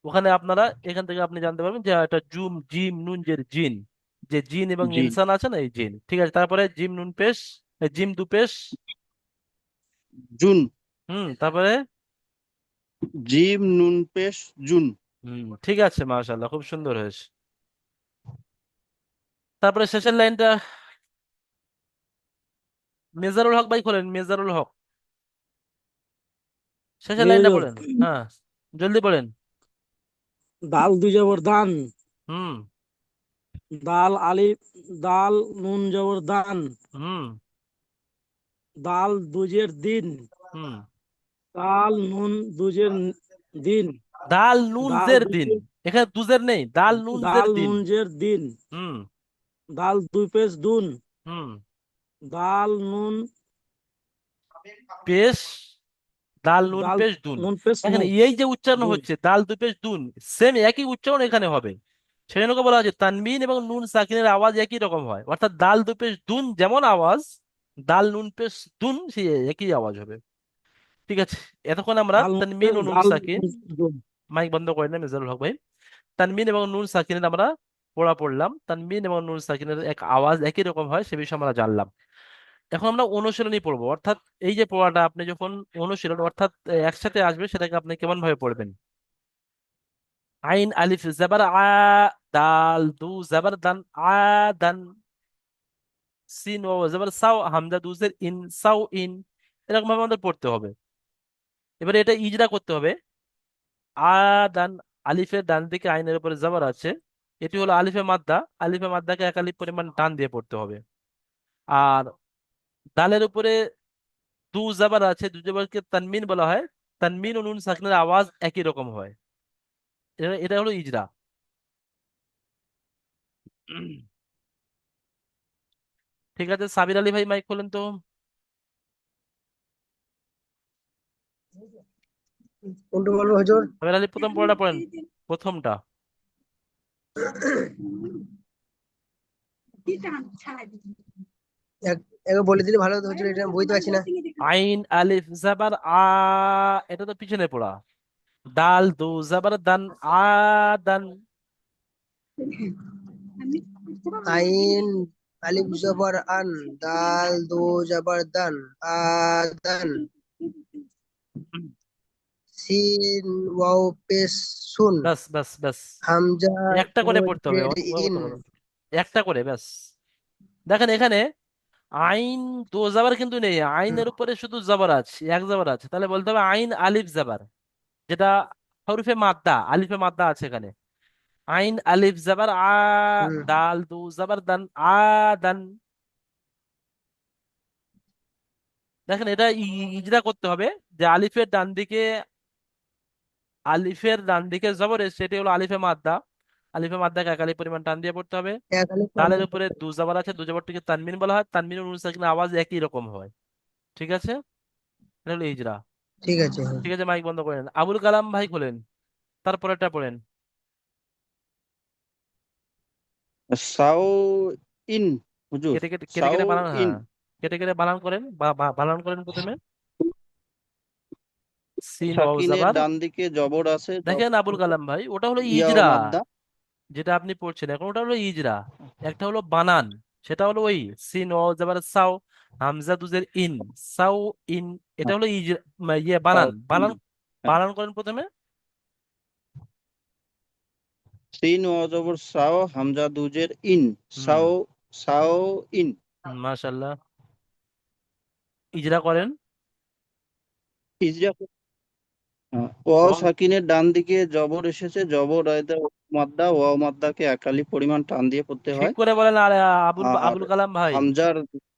ওখানে আপনারা, এখান থেকে আপনি জানতে পারবেন যে এটা জুম জিম নুন জের জিন, যে জিন এবং
জিন।
ইনসান আছে না, এই জিন। ঠিক আছে, তারপরে জিম নুন পেশ, জিম দু পেশ।
জুন।
তারপরে।
জিম নুন পেশ জুন।
ঠিক আছে, মাশাআল্লাহ, খুব সুন্দর হয়েছে। তারপরে শেষের লাইনটা, মেজারুল হক ভাই খোলেন, মেজারুল হক, শেষের
জি
লাইনটা
হুজুর।
পড়েন। হ্যাঁ, জলদি পড়েন।
দাল দুই জবর দান,
হুম।
দাল আলিফ, দাল নুন জবর দান,
হুম।
দাল দুজের দিন,
হুম।
দাল নুন দুজের দিন,
দাল নুন
দাল
জের দিন,
দুজের,
এখানে দুজের নেই, দাল নুন জের
দাল
দিন।
নুন জের দিন,
হুম।
দাল দুই পেশ দুন,
হুম।
দাল নুন,
পেশ, দাল নুন
দাল
পেশ দুন।
নুন পেশ নু
এখানে এই যে উচ্চারণ
দুন।
হচ্ছে দাল দু পেশ দুন, সেম একই উচ্চারণ এখানে হবে। সেজন্য বলা হচ্ছে তানবিন এবং নুন সাকিনের আওয়াজ একই রকম হয়, অর্থাৎ দাল দু পেশ দুন যেমন আওয়াজ, দাল নুন পেশ দুন সেই একই আওয়াজ হবে। ঠিক আছে, এতক্ষণ আমরা
দাল নুন
তানবিন
পেশ
ও নুন
দাল
সাকিন,
নুন দুন।
মাইক বন্ধ করে নেন মেজারুল হক ভাই। তানবিন এবং নুন সাকিনের আমরা পড়া পড়লাম, তানবিন এবং নুন সাকিনের এক আওয়াজ একই রকম হয় সে বিষয়ে আমরা জানলাম। এখন আমরা অনুশীলনী পড়বো, অর্থাৎ এই যে পড়াটা আপনি যখন অনুশীলন অর্থাৎ একসাথে আসবে, সেটাকে আপনি কেমন ভাবে পড়বেন। আইন আলিফ জাবার আ, দাল দু জাবার দান, দান, সিন ও জাবার সাও, হামজা দুজের ইন, সাও ইন, এরকম ভাবে আমাদের পড়তে হবে। এবারে এটা ইজরা করতে হবে। আ দান, আলিফের ডান দিকে আইনের উপরে জাবার আছে, এটি হলো আলিফে মাদ্দা, আলিফে মাদ্দাকে এক আলিফ পরিমাণ টান দিয়ে পড়তে হবে। আর দালের উপরে দু জাবার আছে, দু জাবারকে তানমিন বলা হয়, তানবিন ও নুন সাকিনের আওয়াজ একই রকম হয়। এটা এটা হলো ইজরা। ঠিক আছে, সাবির আলী ভাই মাইক খোলেন তো।
কোনটা বলবো হুজুর?
সাবির আলী প্রথম পড়াটা পড়েন, প্রথমটা।
একবার বলে দিলে ভালো হতো হুজুর, এটা আমি বুঝতে পারছি না।
আইন আলিফ জাবার এটা তো পিছনে পড়া। দাল দু জাবার দান, দান।
আইন আলিফ জবর আন, দাল দু জবর দান, আদান, সিন ওয়াও পেশ শুন,
ব্যাস ব্যাস ব্যাস,
হামজা
একটা
ও
করে পড়তে হবে,
জের ইন।
একটা করে ব্যাস। দেখেন এখানে আইন দো জাবার কিন্তু নেই, আইনের উপরে শুধু জাবার আছে, এক জাবার আছে, তাহলে বলতে হবে আইন আলিফ জাবার, যেটা হরফে মাদ্দা, আলিফে মাদ্দা আছে এখানে। আইন আলিফ জাবার
হুম
দাল দু জাবার দান, দান। দেখেন এটা ইজরা করতে হবে, যে আলিফের ডান দিকে জবর এসছে, সেটি হলো আলিফে মাদ্দা। আলিফে মাদ্দাকে একালি পরিমাণ টান দিয়ে পড়তে হবে।
এক আলিফ
দালের উপরে দু জবর আছে, দু জবরটিকে তানমিন বলা হয়, তানমিন ও নুন সাকিনের আওয়াজ একই রকম হয়। ঠিক আছে, এটা হলো ইজরা।
ঠিক আছে।
ঠিক আছে, মাইক বন্ধ করেন, আবুল কালাম ভাই খোলেন, তারপরেরটা পড়েন।
সাও ইন, হুজুর।
কেটে কেটে কেটে
সাও
কেটে বানান,
ইন।
হ্যাঁ, কেটে কেটে বানান করেন, বানান করেন প্রথমে। সিন ওয়াও
সাকিনের
জাবার।
ডান দিকে জবর আছে,
দেখেন আবুল কালাম ভাই, ওটা হলো
ইয়াও
ইজরা,
মাদ্দা।
যেটা আপনি পড়ছেন এখন, ওটা হলো ইজরা। একটা হলো বানান, সেটা হলো ওই সিন ওয়াও জাবার সাও, হামজা দুজের ইন, সাও ইন। এটা হলো ইজরা,
সাও
বানান
ইন।
বানান।
হ্যাঁ।
বানান করেন প্রথমে।
সিন ও জবর সাও, হামজা দুজের ইন।
হুম,
সাও, সাও ইন।
মাশাল্লাহ, ইজরা করেন।
ইজরা। ওয়াও সাকিনের ডান দিকে জবর এসেছে, জবর আয়দা মাদ্দা, ওয়াও মাদ্দাকে একালি পরিমাণ টান দিয়ে পড়তে
ঠিক
হয়।
করে বলেন, আর আবুল
আর
আবুল কালাম ভাই,
হামজার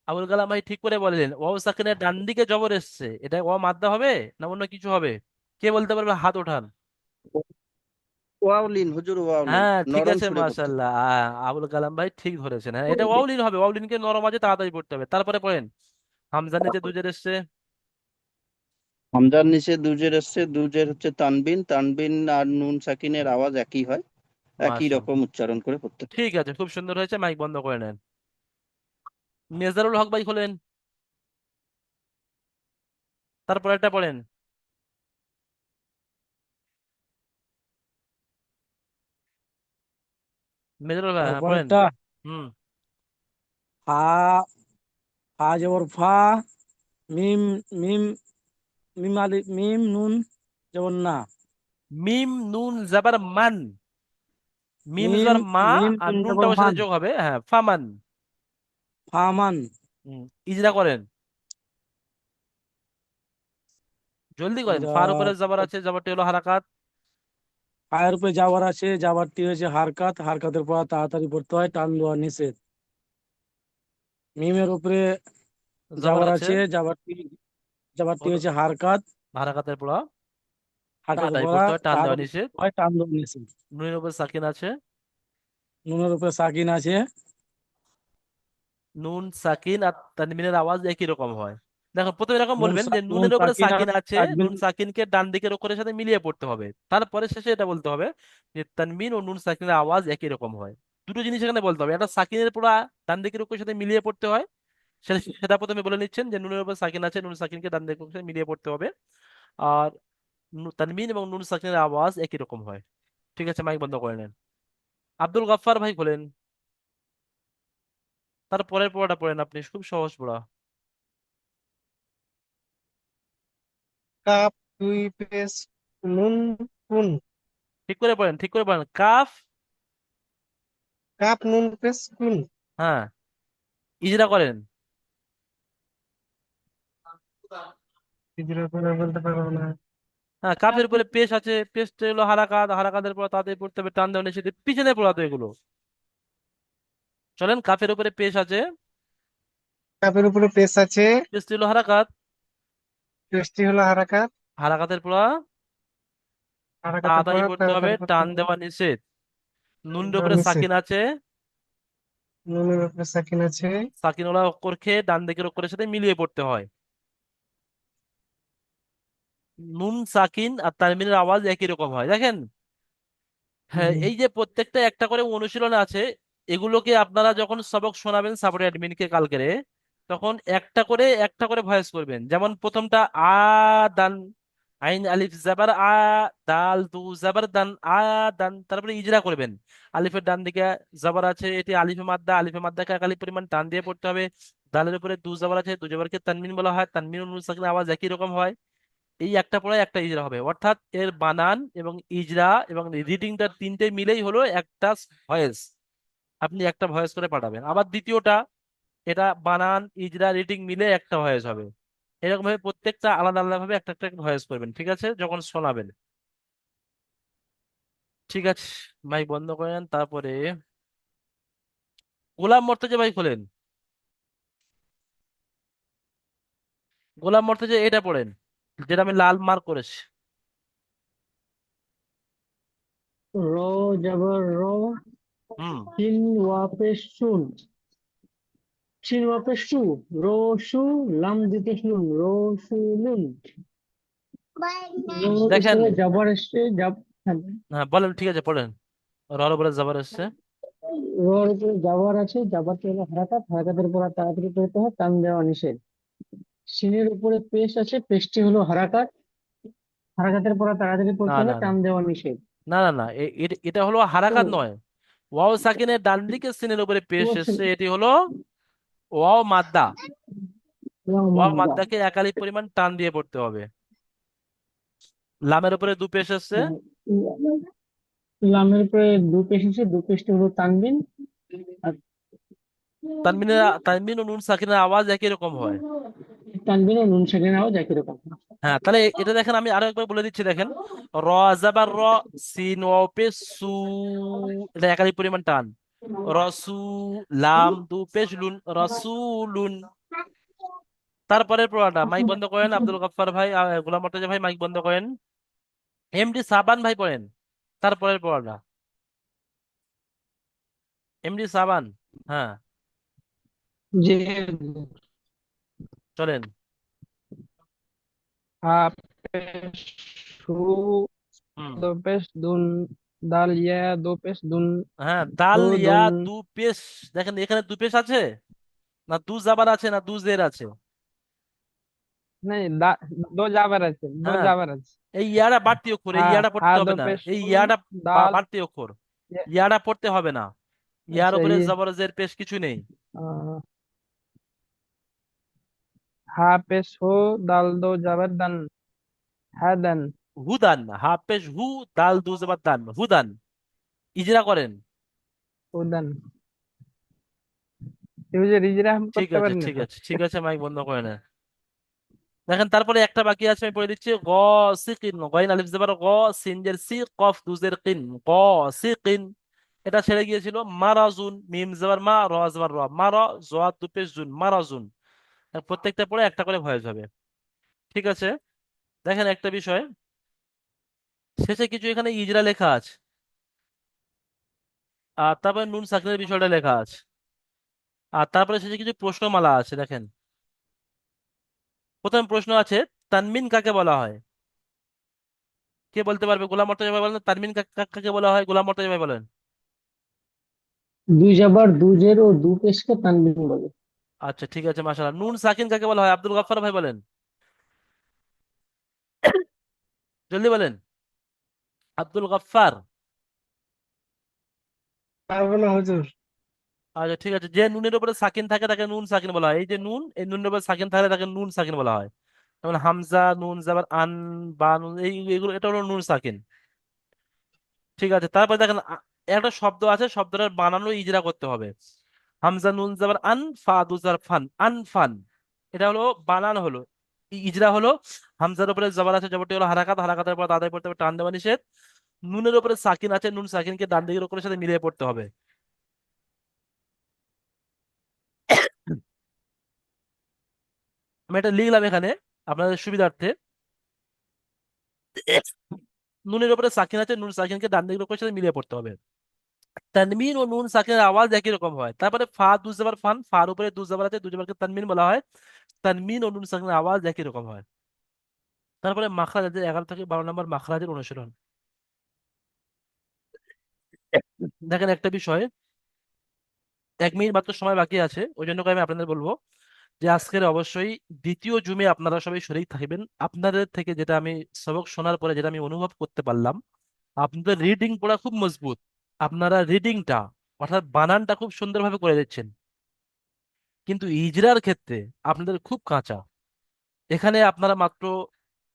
আবুল কালাম ভাই ঠিক করে বললেন, ওয়াও সাকিনের ডান দিকে জবর এসছে, এটা ওয়াও মাদ্দা হবে না অন্য কিছু হবে? কে বলতে পারবে, হাত ওঠান।
ওয়াওলিন, হুজুর ওয়াওলিন,
হ্যাঁ ঠিক
নরম
আছে,
সুরে পড়তে হয়।
মাশাল্লাহ, আবুল কালাম ভাই ঠিক ধরেছেন, হ্যাঁ এটা ওয়াউলিন হবে, ওয়াউলিনকে নরম আছে, তাড়াতাড়ি পড়তে হবে। তারপরে পড়েন, হামজার নিচে দুজের এসছে।
হামজার নিচে দুজের এসছে, দুজের হচ্ছে তানবিন, তানবিন আর নুন সাকিনের আওয়াজ একই হয়, একই
মাশাল্লাহ,
রকম উচ্চারণ করে পড়তে হয়।
ঠিক আছে, খুব সুন্দর হয়েছে, মাইক বন্ধ করে নেন। মেজদারুল হক ভাই খোলেন, তারপরে একটা পড়েন। মেজদারুল ভাই, হ্যাঁ পড়েন।
তারপরেরটা
হুম।
ফা, ফা জবর ফা, মিম, মিম, মিম নুন জবর না,
মিম নুন জাবার মান, মিম
মিম,
জবর মা,
মিম
আর
নুন
নুনটা
জবর
ওর সাথে
মান,
যোগ হবে, হ্যাঁ ফামান।
ফামান।
ইজরা করেন, জলদি করেন,
এটা
ফার উপরে জবর আছে, জবরটি হলো হারাকাত।
পায়ের উপরে যাওয়ার আছে, যাওয়ারটি হয়েছে হারকাত, হারকাতের পর তাড়াতাড়ি পড়তে হয়, টান দেওয়া নিষেধ। মিমের উপরে
জবর
যাওয়ার
আছে,
আছে, যাওয়ারটি
হলো
হয়েছে হারকাত,
হারাকাতের পড়া,
হারকাতের
তাড়াতাড়ি
পর
পড়তে হয়, টান দেওয়া
তাড়াতাড়ি
নিষেধ।
পড়তে হয়, টান দেওয়া নিষেধ।
নুনের উপর সাকিন আছে,
নুনের উপরে সাকিন আছে।
নুন সাকিন আর তানবিনের আওয়াজ একই রকম হয়। দেখো প্রথমে এরকম বলবেন যে
নুন
নুনের উপরে
সাকিন আর
সাকিন আছে,
তাকবির।
নুন সাকিনকে ডান দিকের অক্ষরের সাথে মিলিয়ে পড়তে হবে, তারপরে শেষে এটা বলতে হবে যে তানবিন ও নুন সাকিনের আওয়াজ একই রকম হয়। দুটো জিনিস এখানে বলতে হবে, একটা সাকিনের পুরা ডান দিকের অক্ষরের সাথে মিলিয়ে পড়তে হয়, সেটা সেটা প্রথমে বলে নিচ্ছেন যে নুনের উপর সাকিন আছে, নুন সাকিনকে ডান দিকের অক্ষরের সাথে মিলিয়ে পড়তে হবে। আর তানবিন এবং নুন সাকিনের আওয়াজ একই রকম হয়। ঠিক আছে, মাইক বন্ধ করে নেন। আব্দুল গাফফার ভাই বলেন, তার পরের পড়াটা পড়েন আপনি, খুব সহজ পড়া।
কাপ দুই পেশ নুন কুন।
ঠিক করে পড়েন, ঠিক করে পড়েন, কাফ।
কাপ নুন পেশ কুন।
হ্যাঁ, ইজরা করেন।
হিজরা করে বলতে পারবো না।
হ্যাঁ, কাফের উপরে পেশ আছে, পেশটা হলো হারাকাত, হারাকাতের পর তাদের পড়তে হবে টান দেওয়া নিষেধ, পিছনে পড়াতো এগুলো। চলেন, কাফের উপরে পেশ আছে,
কাপের উপরে পেশ আছে,
পেশটি হলো হারাকাত,
পেশটি হলো হারাকাত।
হারাকাতের পড়া
হারাকাতের
তাড়াতাড়ি
পরে
পড়তে হবে,
তাড়াতাড়ি করতে
টান
হবে।
দেওয়া নিষেধ। নুনের
দেওয়া
উপরে
নিষেধ।
সাকিন আছে,
নুনের উপরে সাকিন আছে।
সাকিনওয়ালা অক্ষরকে ডান দিকের অক্ষরের সাথে মিলিয়ে পড়তে হয়। নুন সাকিন আর তানবিনের আওয়াজ একই রকম হয়, দেখেন। হ্যাঁ,
জি।
এই যে প্রত্যেকটা একটা করে অনুশীলন আছে, এগুলোকে আপনারা যখন সবক শোনাবেন সাপোর্ট অ্যাডমিনকে কালকে, তখন একটা করে ভয়েস করবেন। যেমন প্রথমটা দান, আইন আলিফ জাবার দাল দু জাবার দান, দান, তারপরে ইজরা করবেন। আলিফের ডান দিকে জাবার আছে, এটি আলিফে মাদ্দা, আলিফে মাদ্দাকে একালি পরিমাণ টান দিয়ে পড়তে হবে। দালের উপরে দু জাবার আছে, দু জাবারকে তানমিন বলা হয়, তানমিন ও নুন সাকিনের আওয়াজ একই রকম হয়। এই একটা পড়ায় একটা ইজরা হবে, অর্থাৎ এর বানান এবং ইজরা এবং রিডিংটা তিনটে মিলেই হলো একটা ভয়েস। আপনি একটা ভয়েস করে পাঠাবেন। আবার দ্বিতীয়টা, এটা বানান ইজরা রিডিং মিলে একটা ভয়েস হবে। এরকম ভাবে প্রত্যেকটা আলাদা আলাদা ভাবে একটা একটা ভয়েস করবেন, ঠিক আছে, যখন শোনাবেন। ঠিক আছে, মাইক বন্ধ করেন। তারপরে গোলাম মর্তজা ভাই খোলেন। গোলাম মর্তজা এটা পড়েন, যেটা আমি লাল মার্ক করেছি।
র জবর র,
হুম।
সিন ওয়াপেশ শুন, সিন ওয়াপেশ শু, রো শু, লাম দিতে শুন, রো শু লুন। রো
দেখেন,
এসে জবর এসছে জব, হ্যাঁ,
হ্যাঁ বলেন, ঠিক আছে পড়েন। রর বলে যাবার এসছে।
রোর উপরে জবর আছে, জবরটা হলো হারাকাত, হারাকাতের পর আর তাড়াতাড়ি করতে হয়, টান দেওয়া নিষেধ। সিনের উপরে পেশ আছে, পেশটি হলো হারাকাত, হারাকাতের পর আর তাড়াতাড়ি
না
করতে
না
হয়,
না
টান দেওয়া নিষেধ।
না না না, এটা হলো
তো
হারাকাত নয়। ওয়াও সাকিনের ডান দিকে সিনের উপরে পেশ এসছে, এটি হলো ওয়াও মাদ্দা। ওয়াও মাদ্দাকে একালি পরিমাণ টান দিয়ে পড়তে হবে। লামের উপরে দু পেশ এসছে,
লামের উপরে দু পেশ আছে, দু পেশটি হলো তানবিন। আর
তানবিন ও নুন সাকিনের আওয়াজ একই রকম হয়।
তানবিন ও নুন সেখানে আওয়াজ একই রকম।
হ্যাঁ, তাহলে এটা দেখেন, আমি আরো একবার বলে দিচ্ছি, দেখেন। র জাবার র, সিন ওয়াও পেশ সু, এটা একালি পরিমাণ টান। রসু, লাম দু পেশ লুন, রসুলুন। তারপরের পড়াটা মাইক বন্ধ করেন, আব্দুল গফফার ভাই, গোলাম মর্তজা ভাই মাইক বন্ধ করেন। এমডি সাবান ভাই পড়েন তারপরের পড়াটা। এমডি সাবান, হ্যাঁ
যে
চলেন।
হা পেশ হু,
হুম।
দো পেশ দুন, দাল ইয়া দো পেশ দুন,
হ্যাঁ, দাল
হু
ইয়া
দুন।
দু পেশ। দেখেন এখানে দু পেশ আছে, না দু জাবার আছে, না দু জের আছে।
नहीं दा, दो जाबर আছে, दो
হ্যাঁ,
जाबर আছে।
এই ইয়াটা বাড়তি অক্ষর, এই
হা,
ইয়াটা
হা
পড়তে
দো
হবে না,
পেশ
এই
শুন,
ইয়াটা
দাল
বাড়তি অক্ষর।
ये-
ইয়াটা পড়তে হবে না, ইয়ার
अच्छा
উপরে
ये
জবর জের পেশ কিছু নেই।
हा पेश हो, दाल दो जाबर दन, হাদান।
হুদান, হা পেশ হু, দাল দু জবর দান, হুদান। ইজরা করেন।
উদান। ইউজার ইজরা हम
ঠিক
করতে
আছে,
পারি না
ঠিক
তো।
আছে, ঠিক আছে, মাইক বন্ধ করে নেন। দেখেন তারপরে একটা বাকি আছে, আমি পড়ে দিচ্ছি। গ সিকিন, গইন আলিফ জবর গ, সিন জের সি, কফ দুজের কিন, গ সিকিন। এটা ছেড়ে গিয়েছিল। মারাজুন, মিম জবর মা, র জবর র, মারা, জোয়াদ দু পেশ জুন, মারাজুন। প্রত্যেকটা পড়ে একটা করে ভয়েস হবে, ঠিক আছে। দেখেন একটা বিষয়, শেষে কিছু এখানে ইজরা লেখা আছে, আর তারপরে নুন সাকিনের বিষয়টা লেখা আছে, আর তারপরে শেষে কিছু প্রশ্নমালা আছে, দেখেন। প্রথম প্রশ্ন আছে, তানমিন কাকে বলা হয়? কে বলতে পারবে? গোলাম মর্তজা ভাই বলেন, তানমিন কাকে বলা হয়? গোলাম মর্তজা ভাই বলেন।
দুই জাবার দু জের ও দু পেশকে তানবিন বলে।
আচ্ছা, ঠিক আছে, মাশাআল্লাহ। নুন সাকিন কাকে বলা হয়? আব্দুল গফফার ভাই বলেন, জলদি বলেন। আব্দুল গফফার।
পারবো না হুজুর।
আচ্ছা, ঠিক আছে, যে নুনের উপরে সাকিন থাকে তাকে নুন সাকিন বলা হয়। এই যে নুন, এই নুনের উপরে সাকিন থাকলে তাকে নুন সাকিন বলা হয়। যেমন হামজা, নুন জাবার আন, বা নুন, এইগুলো, এটা হলো নুন সাকিন। ঠিক আছে, তারপরে দেখেন, একটা শব্দ আছে, শব্দটার বানানো ইজরা করতে হবে। হামজা নুন জাবার আন, ফা দুজার ফান, আনফান। এটা হলো বানান, হলো ইজরা হলো। হামজার উপরে জবর আছে, জবরটি হলো হারাকাত, হারাকাতের পর তাদের পড়তে হবে টান দেওয়া নিষেধ। নুনের উপরে সাকিন আছে, নুন সাকিনকে ডান দিকের অক্ষরের সাথে মিলিয়ে পড়তে হবে। আমি এটা লিখলাম এখানে আপনাদের সুবিধার্থে। নুনের উপরে সাকিন আছে, নুন সাকিনকে ডান দিকের অক্ষরের সাথে মিলিয়ে পড়তে হবে। তানমিন ও নুন সাকিনের আওয়াজ একই রকম হয়। তারপরে ফা দু জবর ফান, ফার উপরে দু জবর আছে, দু জবরকে তানমিন বলা হয়। তানমিন ও নুন সাকিনের আওয়াজ একই রকম হয়। তারপরে মাখরাজ আছে, 11 থেকে 12 নম্বর মাখরাজের অনুশীলন। দেখেন একটা বিষয়, 1 মিনিট মাত্র সময় বাকি আছে, ওই জন্য করে আমি আপনাদের বলবো যে আজকের অবশ্যই দ্বিতীয় জুমে আপনারা সবাই শরীক থাকবেন। আপনাদের থেকে যেটা আমি সবক শোনার পরে যেটা আমি অনুভব করতে পারলাম, আপনাদের রিডিং পড়া খুব মজবুত। আপনারা রিডিংটা অর্থাৎ বানানটা খুব সুন্দরভাবে করে দিচ্ছেন, কিন্তু ইজরার ক্ষেত্রে আপনাদের খুব কাঁচা। এখানে আপনারা মাত্র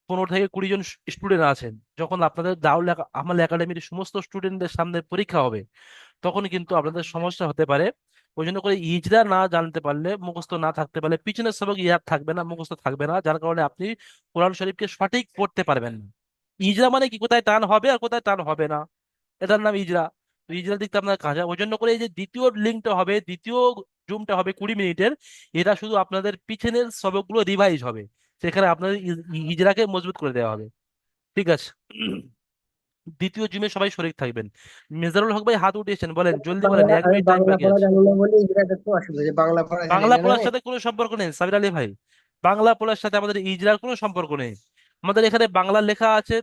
15 থেকে 20 জন স্টুডেন্ট আছেন। যখন আপনাদের দাউল আমাল একাডেমির সমস্ত স্টুডেন্টদের সামনে পরীক্ষা হবে, তখন কিন্তু আপনাদের সমস্যা হতে পারে। ওই জন্য করে ইজরা না জানতে পারলে, মুখস্থ না থাকতে পারলে পিছনের সবক ইয়াদ থাকবে না, মুখস্থ থাকবে না, যার কারণে আপনি কোরআন শরীফকে সঠিক পড়তে পারবেন না। ইজরা মানে কি, কোথায় টান হবে আর কোথায় টান হবে না, এটার নাম ইজরা। তো ইজরা দিকটা আপনার কাঁচা। ওই জন্য করে এই যে দ্বিতীয় লিঙ্কটা হবে, দ্বিতীয় জুমটা হবে 20 মিনিটের, এটা শুধু আপনাদের পিছনের সবকগুলো রিভাইজ হবে, সেখানে আপনাদের ইজরাকে মজবুত করে দেওয়া হবে। ঠিক আছে? দ্বিতীয় জিমে সবাই শরীক থাকবেন। মেজারুল হক ভাই হাত উঠিয়েছেন, বলেন জলদি বলেন,
বাংলা,
এক
আমি
মিনিট টাইম
বাংলা
বাকি
পড়া
আছে।
জানি না বলে ইংরেজিটা একটু অসুবিধা, যে বাংলা পড়া জানি
বাংলা
না না
পড়ার
আমি।
সাথে কোনো সম্পর্ক নেই সাবির আলী ভাই, বাংলা পড়ার সাথে আমাদের ইজরার কোনো সম্পর্ক নেই। আমাদের এখানে বাংলা লেখা আছে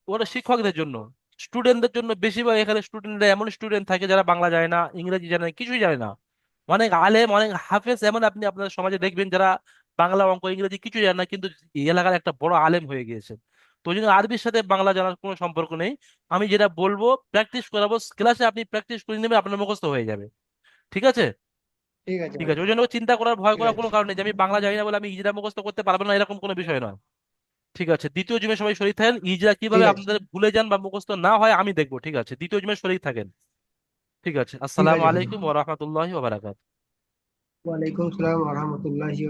ওরা শিক্ষকদের জন্য, স্টুডেন্টদের জন্য। বেশিরভাগ এখানে স্টুডেন্টরা এমন স্টুডেন্ট থাকে যারা বাংলা জানে না, ইংরেজি জানে না, কিছুই জানে না। অনেক আলেম, অনেক হাফেজ এমন আপনি আপনার সমাজে দেখবেন যারা বাংলা অঙ্ক ইংরেজি কিছু জানে না, কিন্তু এই এলাকার একটা বড় আলেম হয়ে গিয়েছে। তো ওই জন্য আরবির সাথে বাংলা জানার কোনো সম্পর্ক নেই। আমি যেটা বলবো প্র্যাকটিস করাবো, ক্লাসে আপনি প্র্যাকটিস করে নেবেন, আপনার মুখস্থ হয়ে যাবে। ঠিক আছে?
ঠিক আছে
ঠিক
ভাই,
আছে, ওই জন্য চিন্তা করার ভয়
ঠিক
করার
আছে।
কোনো কারণ নেই যে আমি বাংলা জানি না বলে আমি ইজরা মুখস্থ করতে পারবো না, এরকম কোনো বিষয় নয়। ঠিক আছে, দ্বিতীয় জিমে সবাই শরীর থাকেন। ইজরা
ঠিক
কিভাবে
আছে,
আপনাদের ভুলে যান বা মুখস্থ না হয় আমি দেখবো। ঠিক আছে, দ্বিতীয় জিমে শরীর থাকেন। ঠিক আছে,
ঠিক
আসসালামু
আছে ভাই।
আলাইকুম ওয়া রাহমাতুল্লাহি ওয়া বারাকাতুহু।
ওয়ালাইকুম সালাম ওয়া রাহমাতুল্লাহি